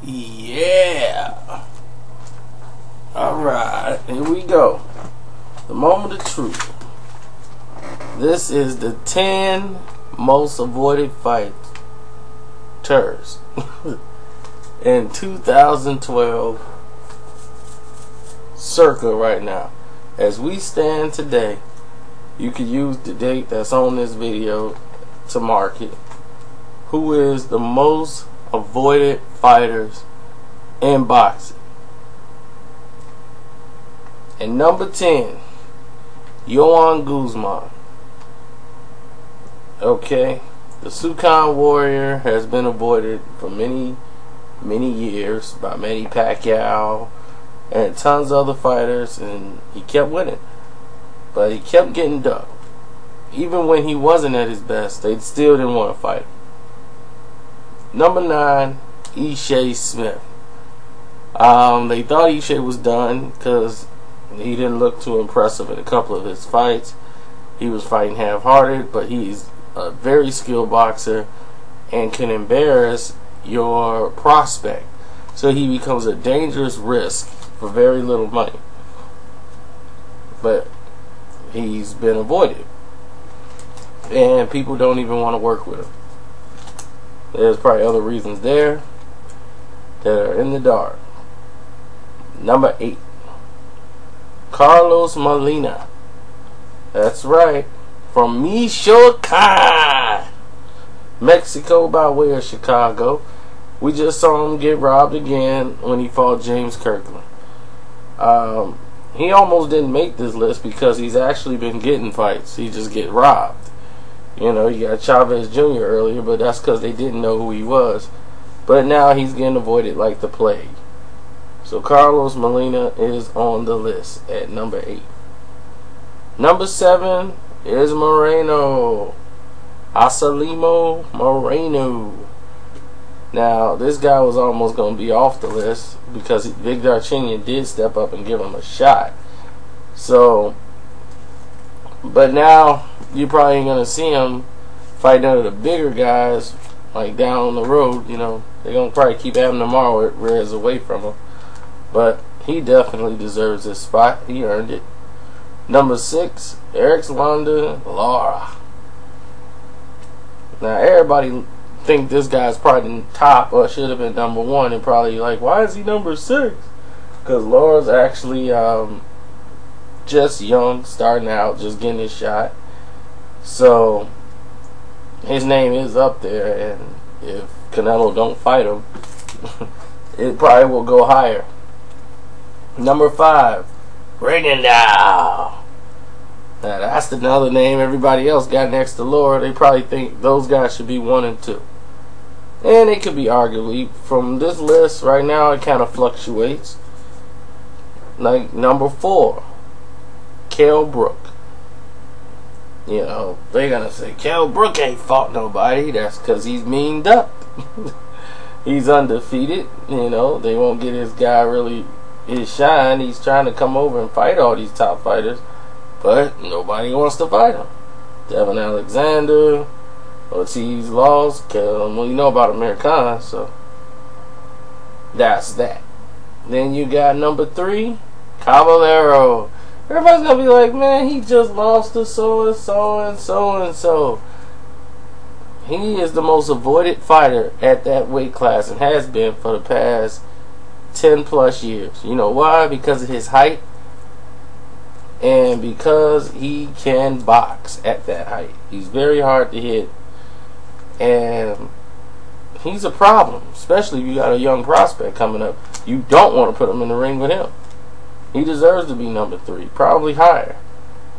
Yeah. Alright, here we go. The moment of truth. This is the 10 most avoided fighters in 2012 circa right now. As we stand today, you can use the date that's on this video to mark it. Who is the most avoided fighters in boxing? And number 10, Joan Guzman. Okay, the Sukan Warrior has been avoided for many years by Manny Pacquiao and tons of other fighters, and he kept winning, but he kept getting ducked. Even when he wasn't at his best, they still didn't want to fight him. Number 9, Ishe Smith. They thought Ishe was done because he didn't look too impressive in a couple of his fights. He was fighting half-hearted, but he's a very skilled boxer and can embarrass your prospect. So he becomes a dangerous risk for very little money. But he's been avoided, and people don't even want to work with him. There's probably other reasons there that are in the dark. Number 8, Carlos Molina. That's right, from Michoacan, Mexico, by way of Chicago. We just saw him get robbed again when he fought James Kirkland. He almost didn't make this list because he's actually been getting fights. He just get robbed. You know, you got Chavez Jr. earlier, but that's because they didn't know who he was. But now he's getting avoided like the plague. So Carlos Molina is on the list at number 8. Number 7 is Moreno. Asalimo Moreno. Now, this guy was almost going to be off the list because Vic Darchinyan did step up and give him a shot. So, but now you probably ain't going to see him fight none of the bigger guys like down on the road. You know, they're going to probably keep having tomorrow where it's away from him. But he definitely deserves this spot. He earned it. Number 6, Erislandy Lara. Now, everybody think this guy's probably top or should have been number 1, and probably like, why is he number 6? Because Lara's actually just young, starting out, just getting his shot. So his name is up there, and if Canelo don't fight him, it probably will go higher. Number 5, Reginald. Now that's another name everybody else got next to Lara. They probably think those guys should be 1 and 2. And it could be arguably from this list right now. It kind of fluctuates. Like number 4, Kell Brook. You know, they're gonna say Kell Brook ain't fought nobody. That's because he's mean ducked. He's undefeated. You know, they won't get his guy really his shine. He's trying to come over and fight all these top fighters, but nobody wants to fight him. Devin Alexander, Ortiz lost. Well, you know about Americana, so that's that. Then you got number 3, Caballero. Everybody's gonna be like, man, he just lost to so and so and so and so. He is the most avoided fighter at that weight class and has been for the past 10 plus years. You know why? Because of his height and because he can box at that height. He's very hard to hit, and he's a problem, especially if you got a young prospect coming up. You don't want to put him in the ring with him. He deserves to be number 3, probably higher.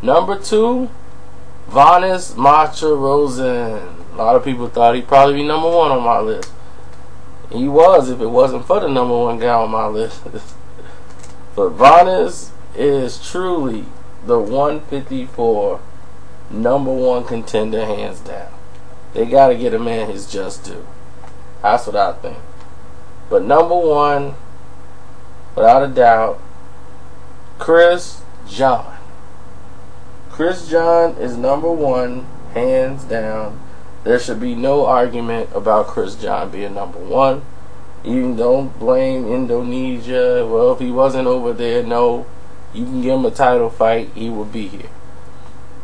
Number 2, Vanes Martirosyan. A lot of people thought he'd probably be number 1 on my list. He was if it wasn't for the number 1 guy on my list. But Vanes is truly the 154 number 1 contender, hands down. They got to get a man his just due. That's what I think. But number 1, without a doubt, Chris John. Chris John is number 1, hands down. There should be no argument about Chris John being number 1. You don't blame Indonesia. Well, if he wasn't over there, no. You can give him a title fight, he will be here.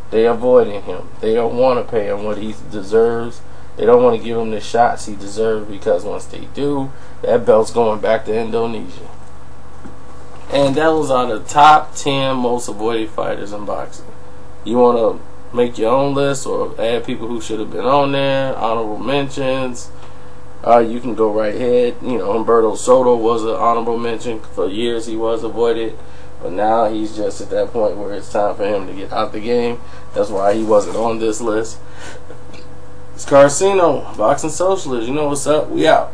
They avoiding him. They don't want to pay him what he deserves. They don't want to give him the shots he deserves, because once they do, that belt's going back to Indonesia. And that was on the top 10 most avoided fighters in boxing. You want to make your own list or add people who should have been on there, honorable mentions, you can go right ahead. You know, Humberto Soto was an honorable mention. For years he was avoided, but now he's just at that point where it's time for him to get out the game. That's why he wasn't on this list. It's Carcino, Boxing Socialist. You know what's up. We out.